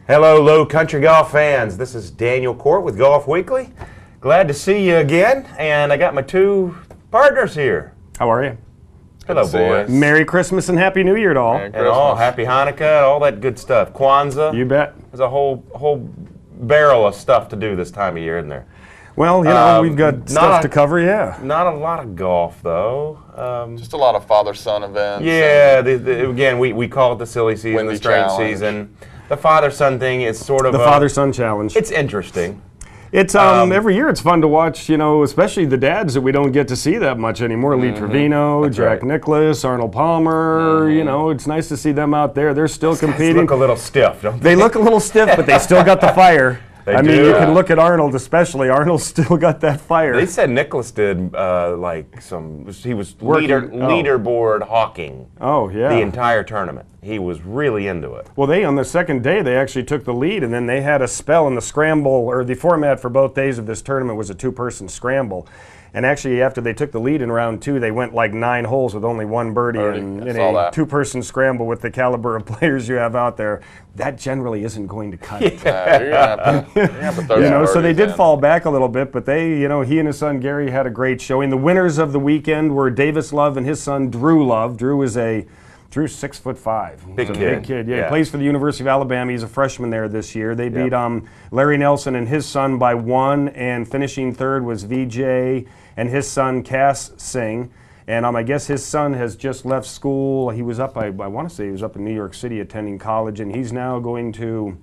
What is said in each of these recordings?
Hello, Low Country Golf fans. This is Daniel Cort with Golf Weekly. Glad to see you again, and I got my two partners here. How are you? Hello, boys. Merry Christmas and Happy New Year to all. And all, Happy Hanukkah, all that good stuff. Kwanzaa. You bet. There's a whole barrel of stuff to do this time of year, isn't there? Well, you know, we've got stuff to cover, yeah. Not a lot of golf, though. Just a lot of father-son events. Yeah, again, we call it the silly season, the strange season. The father-son thing is sort of the father-son challenge. It's interesting. It's every year it's fun to watch, you know, especially the dads that we don't get to see that much anymore. Lee Trevino, Jack Nicklaus, Arnold Palmer, you know, it's nice to see them out there. They're still competing. They look a little stiff, don't they? They look a little stiff, but they still got the fire. I mean, you can look at Arnold especially. Arnold's still got that fire. They said Nicklaus did he was leaderboard hawking. Oh, yeah. The entire tournament. He was really into it. Well, on the second day, they actually took the lead, and then they had a spell in the scramble, or the format for both days of this tournament was a two-person scramble. And actually, after they took the lead in round two, they went like 9 holes with only one birdie. And in a two-person scramble with the caliber of players you have out there, that generally isn't going to cut it. You're gonna have to throw you know, so they did fall back a little bit, but they, you know, he and his son Gary had a great showing. The winners of the weekend were Davis Love and his son Drew Love. Drew's 6'5". Big kid. Yeah, he plays for the University of Alabama. He's a freshman there this year. They beat Larry Nelson and his son by 1, and finishing third was VJ and his son Cass Singh. And I guess his son has just left school. He was up, I want to say he was up in New York City attending college, and he's now going to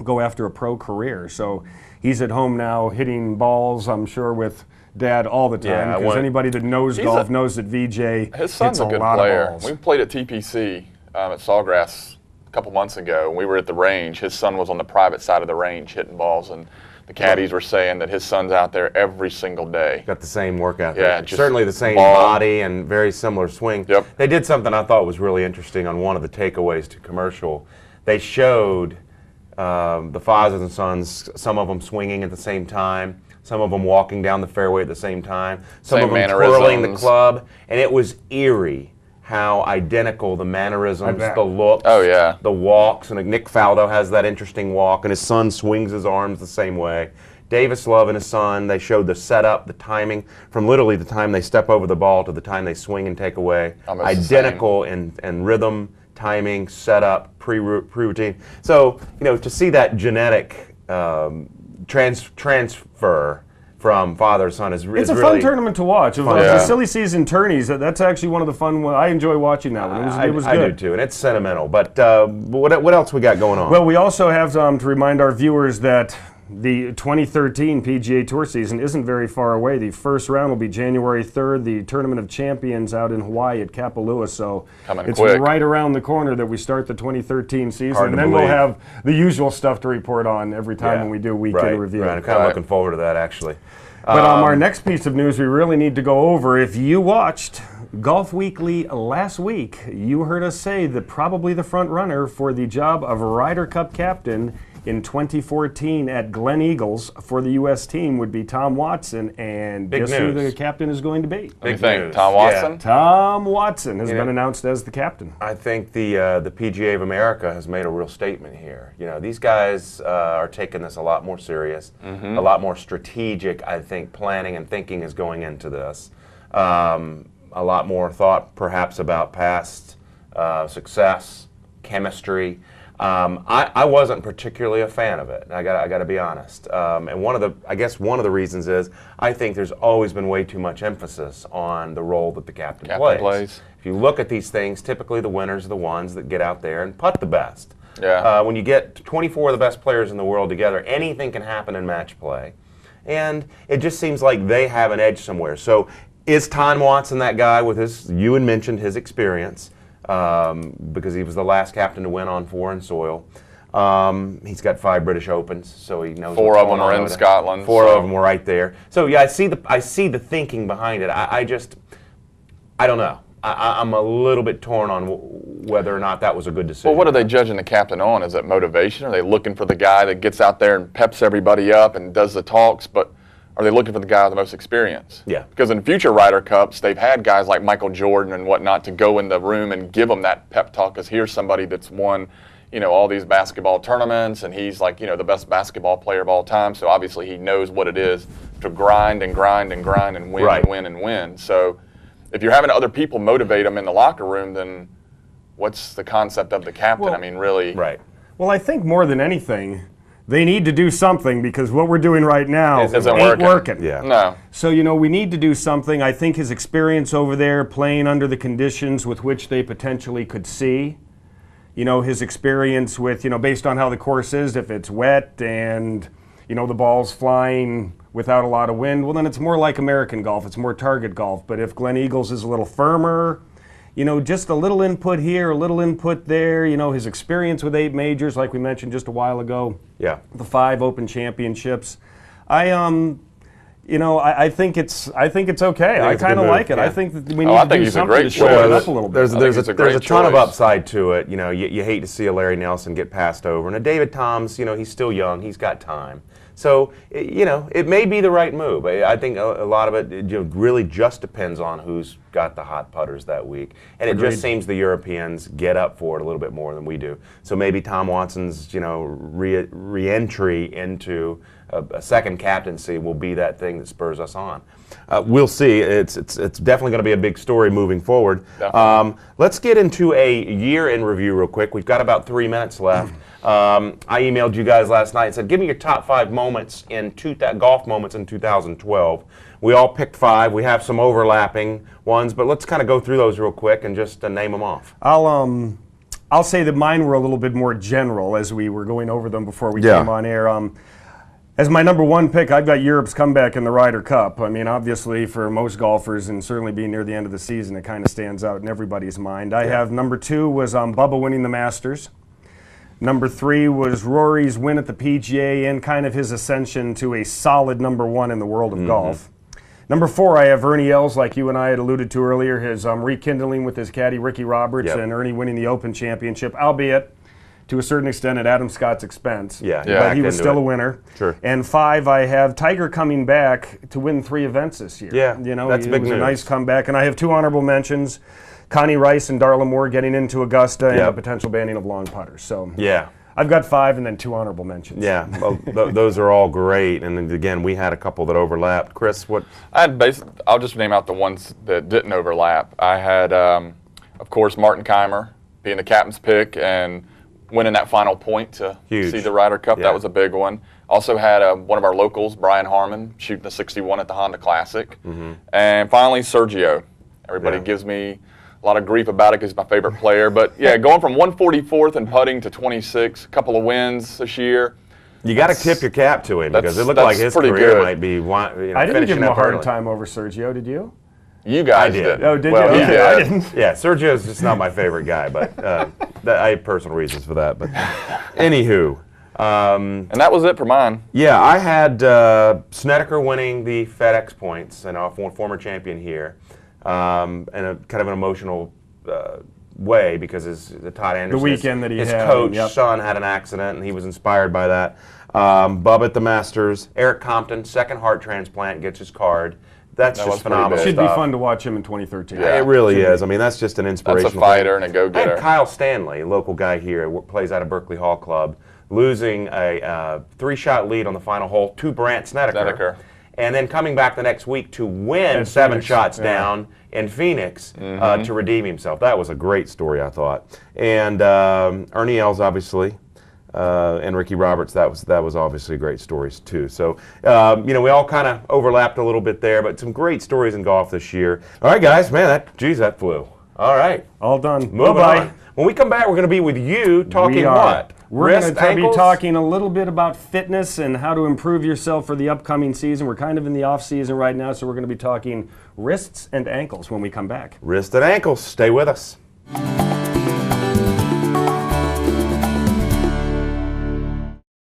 go after a pro career. So he's at home now hitting balls, I'm sure, with Dad all the time, because anybody that knows golf knows that VJ his son's hits a good lot player. of balls. We played at TPC at Sawgrass a couple months ago, and we were at the range. His son was on the private side of the range hitting balls, and the caddies were saying that his son's out there every single day. Got the same workout. Yeah, certainly the same body and very similar swing. Yep. They did something I thought was really interesting on one of the takeaways to commercial. They showed the fathers and sons, some of them swinging at the same time, some of them walking down the fairway at the same time, some of them twirling the club, and it was eerie how identical the mannerisms, the looks, the walks, and Nick Faldo has that interesting walk, and his son swings his arms the same way. Davis Love and his son, they showed the setup, the timing, from literally the time they step over the ball to the time they swing and take away. Almost identical in rhythm, timing, setup, pre-routine. So, you know, to see that genetic transfer from father to son is it's a really fun tournament to watch. The silly season tourneys, that's actually one of the fun ones. I enjoy watching that one. It was good. I do too, and it's sentimental. But what else we got going on? Well, we also have to remind our viewers that the 2013 PGA Tour season isn't very far away. The first round will be January 3rd, the Tournament of Champions out in Hawaii at Kapalua. So it's right around the corner that we start the 2013 season. And then we'll have the usual stuff to report on every time when we do weekend review. Right, I'm kind of looking forward to that, actually. But our next piece of news we really need to go over, if you watched Golf Weekly last week, you heard us say that probably the front runner for the job of Ryder Cup captain in 2014 at Glen Eagles for the U.S. team would be Tom Watson, and guess who the captain is going to be? Big news. Tom Watson? Yeah. Tom Watson has been announced as the captain. I think the PGA of America has made a real statement here. You know, these guys are taking this a lot more serious, a lot more strategic, I think, planning and thinking is going into this. A lot more thought, perhaps, about past success, chemistry. I wasn't particularly a fan of it. I got to be honest. And I guess one of the reasons is I think there's always been way too much emphasis on the role that the captain plays. If you look at these things, typically the winners are the ones that get out there and putt the best. Yeah. When you get 24 of the best players in the world together, anything can happen in match play, and it just seems like they have an edge somewhere. So is Tom Watson that guy with his? You had mentioned his experience. Because he was the last captain to win on foreign soil. He's got 5 British Opens, so he knows. 4 of them are in Scotland. 4 of them were right there. So yeah, I see the thinking behind it. I don't know. I'm a little bit torn on whether or not that was a good decision. Well, what are they judging the captain on? Is it motivation? Are they looking for the guy that gets out there and peps everybody up and does the talks? But are they looking for the guy with the most experience? Yeah. Because in future Ryder Cups, they've had guys like Michael Jordan and whatnot to go in the room and give them that pep talk, because here's somebody that's won, all these basketball tournaments, and he's like, the best basketball player of all time. So obviously he knows what it is to grind and grind and grind and win and win and win. So if you're having other people motivate them in the locker room, then what's the concept of the captain? Well, I mean, really. Right. Well, I think more than anything, they need to do something, because what we're doing right now It isn't ain't working. Yeah. No. So, we need to do something. I think his experience over there, playing under the conditions with which they potentially could see, his experience with, based on how the course is, if it's wet and, the ball's flying without a lot of wind, well, then it's more like American golf. It's more target golf. But if Glen Eagles is a little firmer, just a little input here, a little input there, his experience with 8 majors, like we mentioned just a while ago. Yeah. The 5 Open Championships. I think it's okay. I kind of like it. Yeah. I think that we need to do something to shore it up a little bit. There's a ton of choice. upside to it. You hate to see a Larry Nelson get passed over, and a David Toms. He's still young. He's got time. So it may be the right move. I think a lot of it really just depends on who's got the hot putters that week, and it just seems the Europeans get up for it a little bit more than we do. So maybe Tom Watson's re-entry into a second captaincy will be that thing that spurs us on. We'll see. It's definitely going to be a big story moving forward. Let's get into a year in review real quick. We've got about 3 minutes left. I emailed you guys last night and said, give me your top 5 moments in golf moments in 2012. We all picked 5. We have some overlapping ones, but let's kind of go through those real quick and just name them off. I'll say that mine were a little bit more general as we were going over them before we came on air. As my number 1 pick, I've got Europe's comeback in the Ryder Cup. I mean, obviously, for most golfers, and certainly being near the end of the season, it kind of stands out in everybody's mind. I have number 2 was Bubba winning the Masters. Number 3 was Rory's win at the PGA and kind of his ascension to a solid number 1 in the world of golf. Number 4, I have Ernie Els, like you and I had alluded to earlier, his rekindling with his caddy Ricky Roberts, and Ernie winning the Open Championship, albeit to a certain extent at Adam Scott's expense. But he was still a winner. Sure. And 5, I have Tiger coming back to win 3 events this year. Yeah, that's big news. It was a nice comeback. And I have 2 honorable mentions. Connie Rice and Darla Moore getting into Augusta and the potential banning of long putters. So I've got 5 and then 2 honorable mentions. Yeah, well, those are all great. And then, again, we had a couple that overlapped. Chris, what? I'll just name out the ones that didn't overlap. I had, of course, Martin Keimer being the captain's pick and winning that final point to see the Ryder Cup. That was a big one. Also had one of our locals, Brian Harmon, shooting a 61 at the Honda Classic. And finally, Sergio. Everybody gives me a lot of grief about it because he's my favorite player. But, going from 144th and putting to 26, a couple of wins this year. You got to tip your cap to him because it looked like his career might be I didn't give him a hard time over Sergio, did you? You guys did. Oh, did you? Okay, I didn't. Yeah, Sergio's just not my favorite guy, but I have personal reasons for that. But anywho. And that was it for mine. Yeah, I had Snedeker winning the FedEx points, and a former champion here, and a kind of an emotional way because the Todd Anderson, the weekend that he his had, coach son had an accident, and he was inspired by that. Bub at the Masters, Eric Compton, second heart transplant, gets his card. That's just phenomenal. It should stuff. be fun to watch him in 2013. Yeah, it really is. I mean, that's just an inspiration. That's a fighter and a go-getter. I had Kyle Stanley, a local guy here, plays out of Berkeley Hall Club, losing a 3-shot lead on the final hole to Brandt Snedeker. And then coming back the next week to win 7 shots down in Phoenix to redeem himself. That was a great story, I thought. And Ernie Els, obviously, and Ricky Roberts, that was obviously great stories too. So, we all kind of overlapped a little bit there, but some great stories in golf this year. All right, guys, man, that flew. All right. All done. Moving on. When we come back, we're going to be with you talking what? We're going to be talking a little bit about fitness and how to improve yourself for the upcoming season. We're kind of in the off season right now, so we're going to be talking wrists and ankles when we come back. Wrists and ankles. Stay with us.